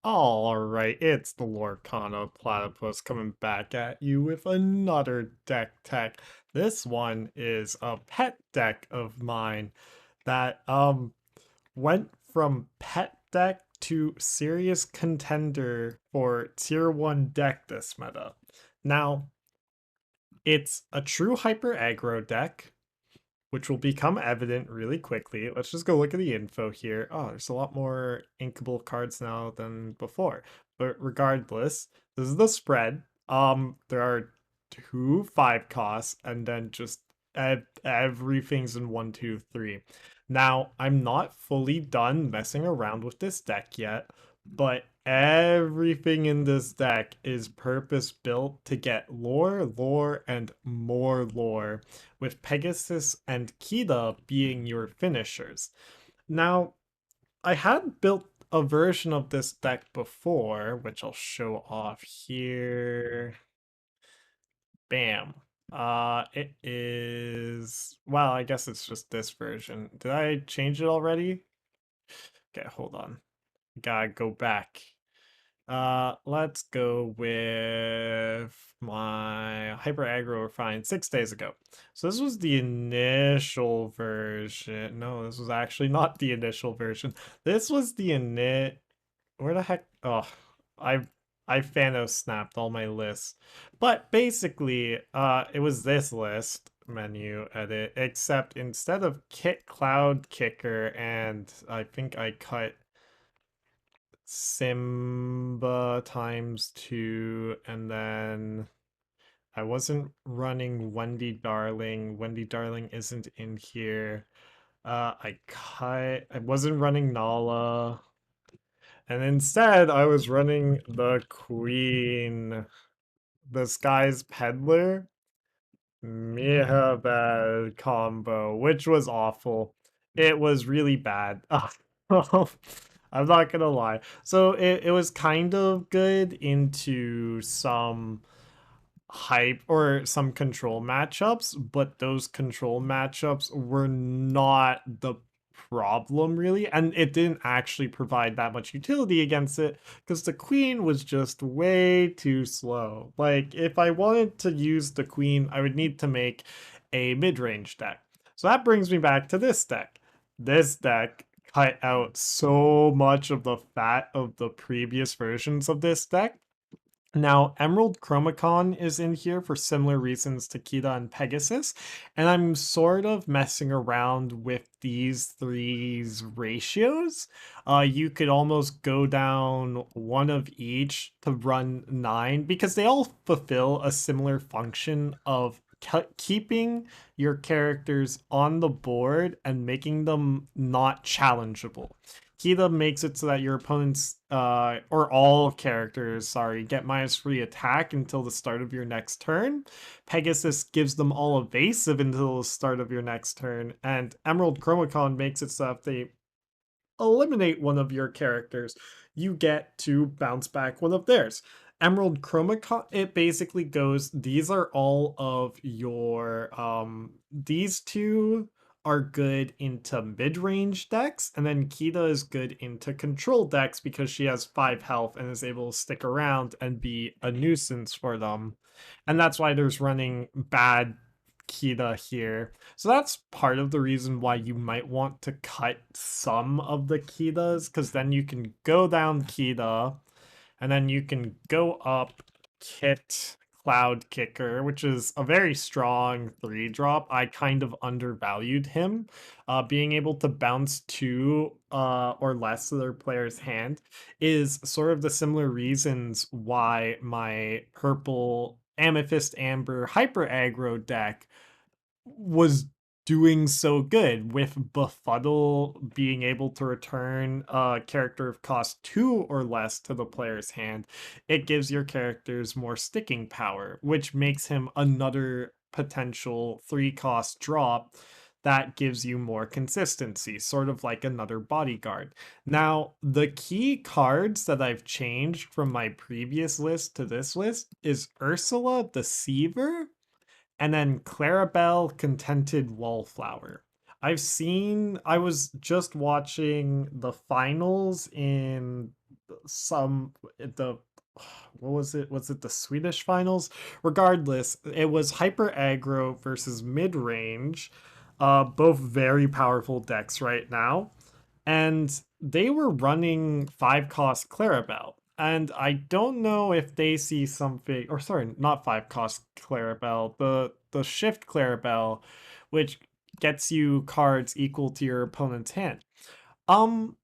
Alright, it's the Lorcana Platypus coming back at you with another deck tech. This one is a pet deck of mine that went from pet deck to serious contender for tier 1 deck this meta. Now, it's a true hyper aggro deck, which will become evident really quickly. Let's just go look at the info here. Oh, there's a lot more inkable cards now than before. But regardless, this is the spread. There are two 5 costs, and then just everything's in 1, 2, 3. Now, I'm not fully done messing around with this deck yet, but everything in this deck is purpose built to get lore, and more lore, with Pegasus and Kida being your finishers. Now, I had built a version of this deck before, which I'll show off here. Bam. It is, well, I guess it's just this version. Did I change it already? Okay, hold on. Gotta go back. Let's go with my Hyper Aggro refined 6 days ago. So this was the initial version. No, this was actually not the initial version. This was the init. Where the heck? Oh, I I Thanos snapped all my lists. But basically, it was this list menu edit, except instead of Kit Cloud Kicker, and I think I cut Simba times 2, and then I wasn't running Wendy Darling. Wendy Darling isn't in here. I wasn't running Nala. And instead I was running the Queen, the Sky's Peddler. Mega bad combo, which was awful. It was really bad. I'm not gonna lie. So it was kind of good into some hype or some control matchups, but those control matchups were not the problem really, and it didn't actually provide that much utility against it because the queen was just way too slow. Like, if I wanted to use the queen, I would need to make a mid-range deck. So that brings me back to this deck. This deck cut out so much of the fat of the previous versions of this deck. Now, Emerald Chromacon is in here for similar reasons to Kita and Pegasus, and I'm sort of messing around with these three's ratios. You could almost go down one of each to run 9 because they all fulfill a similar function of keeping your characters on the board and making them not challengeable. Kita makes it so that your opponents, or all characters, sorry, get -3 attack until the start of your next turn. Pegasus gives them all evasive until the start of your next turn. And Emerald Chromacon makes it so if they eliminate one of your characters, you get to bounce back one of theirs. Emerald Chromacon, it basically goes, these are all of your, these two are good into mid-range decks, and then Kita is good into control decks because she has 5 health and is able to stick around and be a nuisance for them. And that's why there's running bad Kita here. So that's part of the reason why you might want to cut some of the Kitas, because then you can go down Kita, and then you can go up Kit Cloud Kicker, which is a very strong 3-drop. I kind of undervalued him. Being able to bounce 2 or less of their player's hand is sort of the similar reasons why my purple Amethyst Amber Hyper Aggro deck was doing so good, with Befuddle being able to return a character of cost 2 or less to the player's hand. It gives your characters more sticking power, which makes him another potential 3-cost drop that gives you more consistency, sort of like another bodyguard. Now, the key cards that I've changed from my previous list to this list is Ursula Deceiver, and then Clarabelle Contented Wallflower. I was just watching the finals in some the what was it? Was it the Swedish finals? Regardless, it was Hyper Aggro versus Mid Range, both very powerful decks right now, and they were running 5 cost Clarabelle. And I don't know if they see something, or sorry, not 5 cost Clarabelle, the shift Clarabelle, which gets you cards equal to your opponent's hand. Um,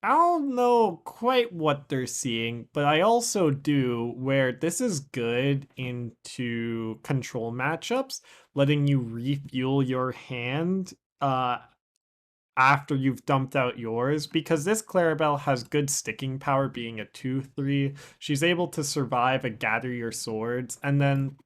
I don't know quite what they're seeing, but I also do where this is good into control matchups, letting you refuel your hand after you've dumped out yours, because this Clarabelle has good sticking power being a 2/3. She's able to survive a gather your swords, and then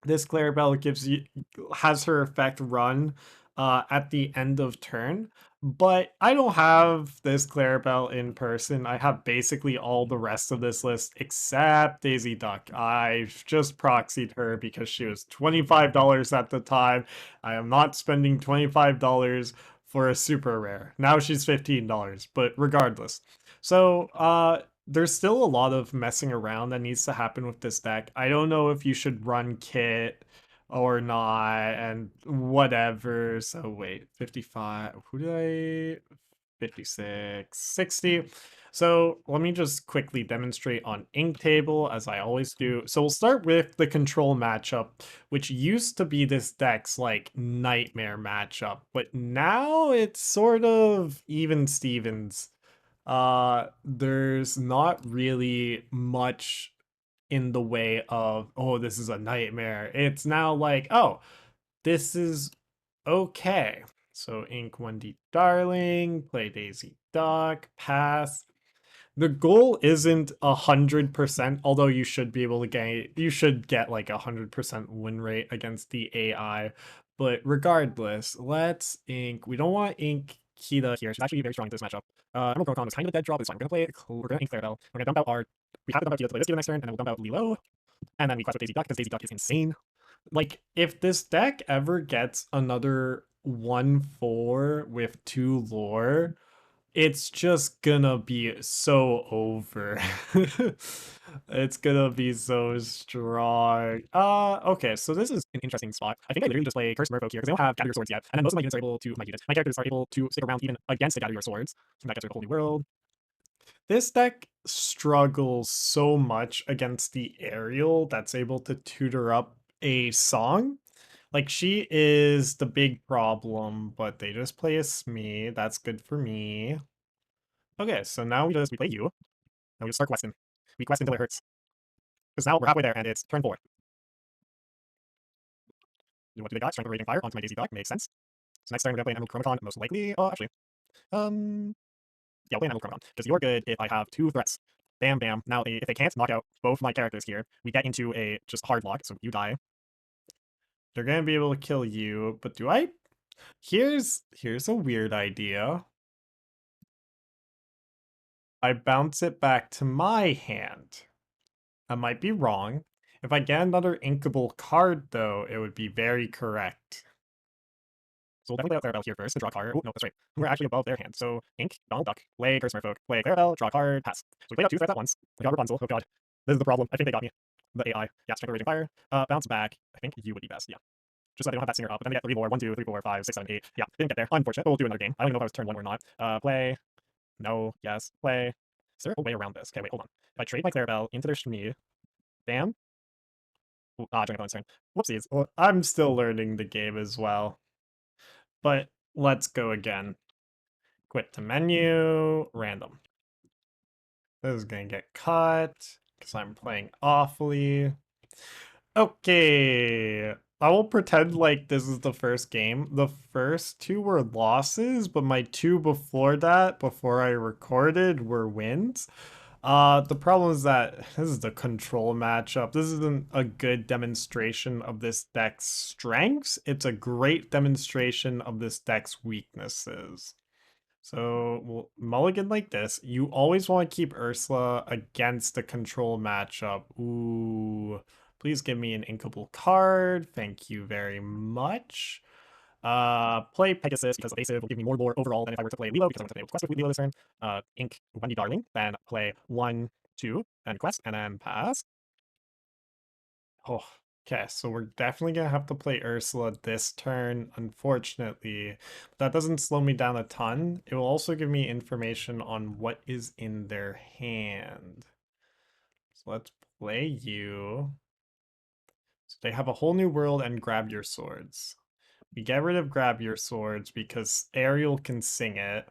this Clarabelle gives you has her effect run at the end of turn. But I don't have this Clarabelle in person. I have basically all the rest of this list except Daisy Duck. I've just proxied her because she was $25 at the time. I am not spending $25 for a super rare. Now she's $15, but regardless. So, there's still a lot of messing around that needs to happen with this deck. I don't know if you should run Kit or not and whatever. So wait, 55. Who did I 56, 60. So let me just quickly demonstrate on Ink Table as I always do. So we'll start with the control matchup, which used to be this deck's like nightmare matchup, but now it's sort of even Stevens. There's not really much in the way of, oh, this is a nightmare. It's now like, oh, this is okay. So Ink 1D Darling, play Daisy Duck, pass. The goal isn't 100%, although you should get like 100% win rate against the AI. But regardless, let's Ink. We don't want Ink Kita here. She's actually very strong in this matchup. Emerald Chromicon was kind of a dead drop. It's fine. We're gonna Ink Clarabelle. We're gonna dump out our. We have to dump out Kita to play this Kita next turn, and then we'll dump out Lilo. And then we quest with Daisy Duck because Daisy Duck is insane. Like, if this deck ever gets another 1/4 with 2 lore, it's just gonna be so over. It's gonna be so strong. Okay, so this is an interesting spot. I think I literally just play Curse Merfolk here because they don't have Gather Your Swords yet, and then most of my units are able to, my characters are able to stick around even against the Gather Your Swords. So that gets rid of a whole new world. This deck struggles so much against the Ariel that's able to tutor up a song. Like, she is the big problem, but they just play a Smee. That's good for me. Okay, so now we play you, and we just start questing. We quest until it hurts. Because now we're halfway there, and it's turn 4. What do they got? Strength of Raging Fire onto my Daisy Duck. Makes sense. So next turn we're gonna play an Emerald Chromicon, most likely. Oh, actually. Yeah, I'll play an Emerald Chromicon. Because you're good if I have 2 threats. Bam, bam. Now, if they can't knock out both my characters here, we get into a just hard lock, so you die. They're gonna be able to kill you, but do I? Here's a weird idea. I bounce it back to my hand. I might be wrong. If I get another inkable card, though, it would be very correct. So we'll definitely play out Clarabelle here first to draw a card. Oh, no, that's right. We're actually above their hand. So Ink, Donald Duck, play Curse Merfolk, play Clarabelle, draw a card, pass. So we played out 2 threats at once. We got Rapunzel. Oh god. This is the problem. I think they got me. The AI. Yeah, Strength of Raging Fire. Bounce back. I think you would be best. Yeah. Just so they don't have that singer up. But then they get 3 more. 1, 2, 3, 4, 5, 6, 7, 8. Yeah, didn't get there. Unfortunate. But we'll do another game. I don't even know if I was turn 1 or not. Play. No. Yes. Play. Is there a way around this? Okay, wait, hold on. If I trade my Clarabelle into their Shmi, bam. Join opponent's turn. Whoopsies. Well, I'm still learning the game as well. But let's go again. Quit to menu, random. This is gonna get cut because I'm playing awfully. Okay, I will pretend like this is the first game. The first 2 were losses, but my 2 before that, before I recorded, were wins. The problem is that this is the control matchup. This isn't a good demonstration of this deck's strengths. It's a great demonstration of this deck's weaknesses. So we'll mulligan like this. You always want to keep Ursula against the control matchup. Ooh, please give me an inkable card. Thank you very much. Play Pegasus because evasive will give me more lore overall than if I were to play Lilo because I want to play quest with Lilo this turn. Ink Wendy Darling, then play 1, 2, and quest, and then pass. Oh, okay, so we're definitely gonna have to play Ursula this turn, unfortunately. But that doesn't slow me down a ton. It will also give me information on what is in their hand. So let's play you. So they have a whole new world and grab your swords. We get rid of grab your swords because Ariel can sing it.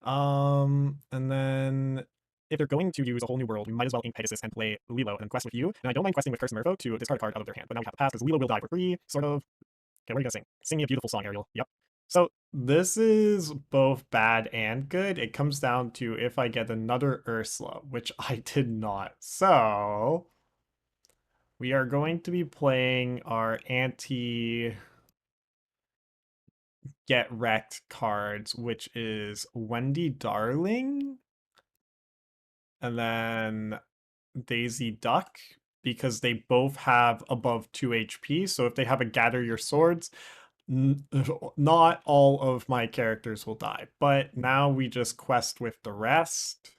And then if they're going to use a whole new world, we might as well ink Pegasus and play Lilo and then quest with you. And I don't mind questing with Curse and Merfolk to discard a card out of their hand, but now we have to pass because Lilo will die for free, sort of. Okay, what are you gonna sing? Sing me a beautiful song, Ariel. Yep. So this is both bad and good. It comes down to if I get another Ursula, which I did not. So we are going to be playing our anti get wrecked cards, which is Wendy Darling and then Daisy Duck, because they both have above 2 HP. So if they have a Gather Your Swords, not all of my characters will die. But now we just quest with the rest.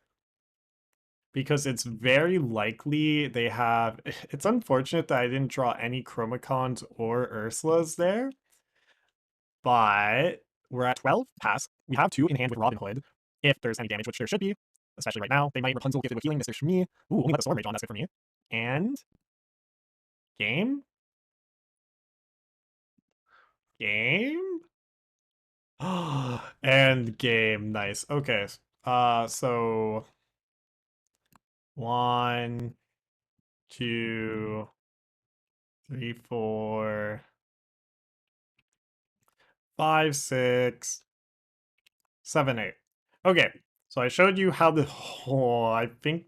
Because it's very likely they have. It's unfortunate that I didn't draw any Chromacons or Ursulas there. But we're at 12, pass. We have 2 in hand with Robin Hood. If there's any damage, which there should be, especially right now, they might Rapunzel gifted with healing, Mr. Shmi. Ooh, only let the Storm Rage on, that's good for me. And game? Game? And game, nice. Okay. So 1, 2, 3, 4, 5, 6, 7, 8. Okay, so I showed you how the I think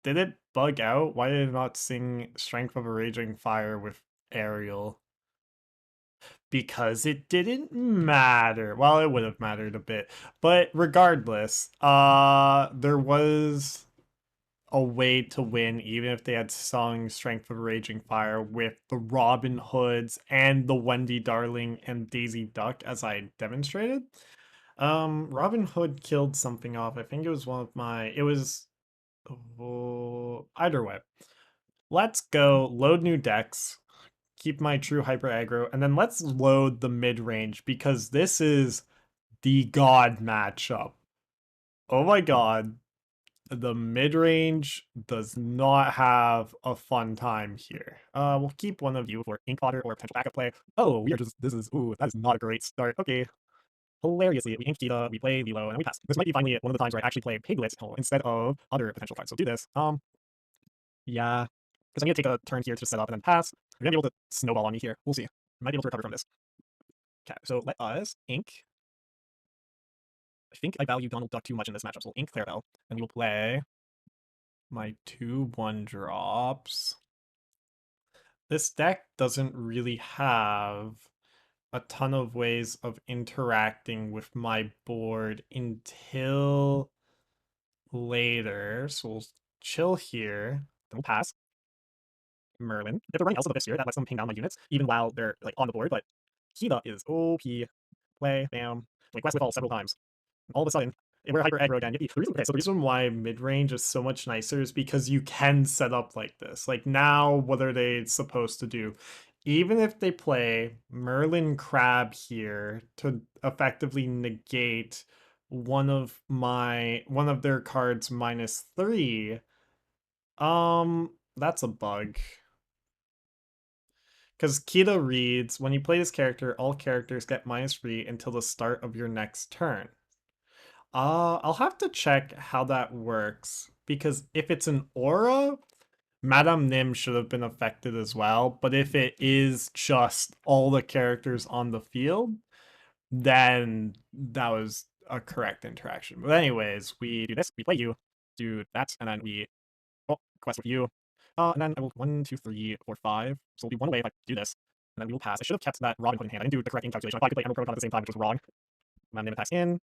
did it bug out? Why did it not sing Strength of a Raging Fire with Ariel? Because it didn't matter. Well, it would have mattered a bit. But regardless, there was a way to win even if they had sung Strength of a Raging Fire with the Robin Hoods and the Wendy Darling and Daisy Duck as I demonstrated. Robin Hood killed something off. I think it was one of my it was either way. Let's go load new decks, keep my true hyper aggro, and then let's load the mid range because this is the god matchup. Oh my god, the mid range does not have a fun time here. We'll keep one of you for ink fodder or potential backup play. Oh, we are just ooh, that is not a great start. Okay. Hilariously, we ink Kita, we play Lilo, and we pass. This might be finally one of the times where I actually play Piglet instead of other potential cards. So do this. Yeah. Because I'm gonna take a turn here to set up and then pass. You're gonna be able to snowball on me here. We'll see. Might be able to recover from this. Okay, so let us ink. I think I value Donald Duck too much in this matchup, so we'll ink Clarabelle, and we will play my 2 1-drops. This deck doesn't really have a ton of ways of interacting with my board until later. So we'll chill here. Then we'll pass. Merlin. If they're running Elsa the Fifth Spirit, that lets them ping down my units, even while they're like on the board, but Kita is OP. Play, bam. Like quest with all several times. All of a sudden, we're hyper aggro again. Yippee. So the reason why mid range is so much nicer is because you can set up like this. Like now, what are they supposed to do? Even if they play Merlin Crab here to effectively negate one of their cards -3, that's a bug. Because Kita reads, when you play this character, all characters get -3 until the start of your next turn. I'll have to check how that works. Because if it's an aura, Madame Nim should have been affected as well. But if it is just all the characters on the field, then that was a correct interaction. But anyways, we do this, we play you, do that, and then we quest with you. And then I will 1, 2, 3, 4, 5. So it'll be one away if I do this. And then we will pass. I should have kept that Robin Hood in hand. I didn't do the correct calculation. I thought I could play Emerald Protocol at the same time, which was wrong. My name attacks in.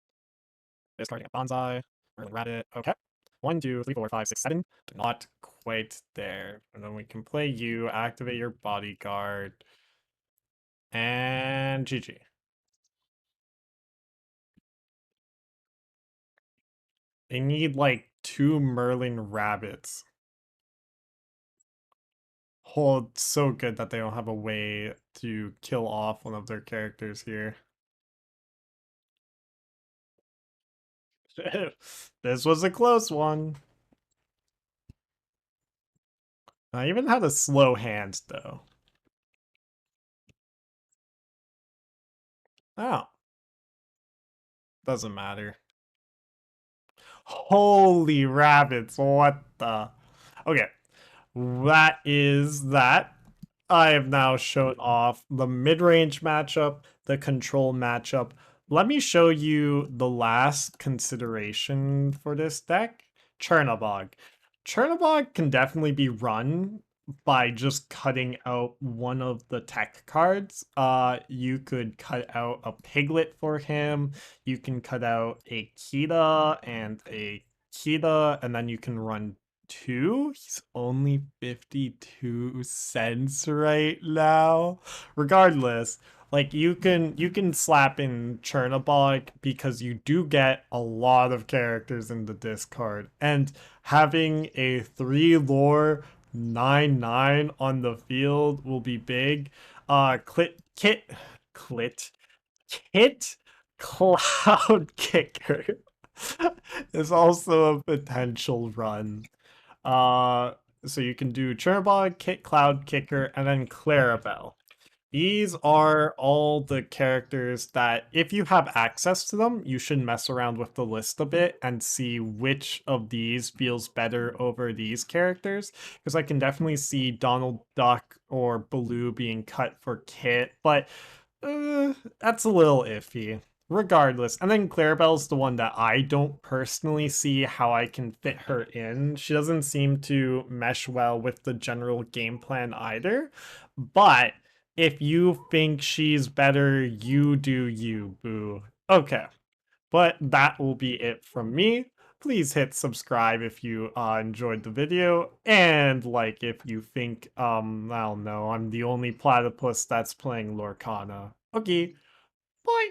Discarding a Bonsai. Merlin Rabbit. Okay. 1, 2, 3, 4, 5, 6, 7. Not quite there. And then we can play you, activate your bodyguard. And GG. They need like 2 Merlin rabbits. Oh, it's so good that they don't have a way to kill off one of their characters here. This was a close one. I even had a slow hand, though. Oh, doesn't matter. Holy rabbits, what the? Okay, that is that. I have now shown off the mid-range matchup, the control matchup. Let me show you the last consideration for this deck, Chernobog. Chernobog can definitely be run by just cutting out one of the tech cards. You could cut out a Piglet for him. You can cut out a Kita and a Kita, and then you can run two. He's only 52 cents right now. Regardless, like you can slap in Chernobog because you do get a lot of characters in the discard. And having a 3 lore 9/9 on the field will be big. Clit Kit Cloud Kicker is also a potential run. Uh, so you can do Chernobog, Kit Cloud Kicker, and then Clarabelle. These are all the characters that, if you have access to them, you should mess around with the list a bit and see which of these feels better over these characters. Because I can definitely see Donald Duck or Baloo being cut for Kit, but that's a little iffy. Regardless, and then Clarabelle's the one that I don't personally see how I can fit her in. She doesn't seem to mesh well with the general game plan either. But if you think she's better, you do you, boo. Okay, but that will be it from me. Please hit subscribe if you enjoyed the video, and like if you think, I don't know, I'm the only platypus that's playing Lorcana. Okay, bye!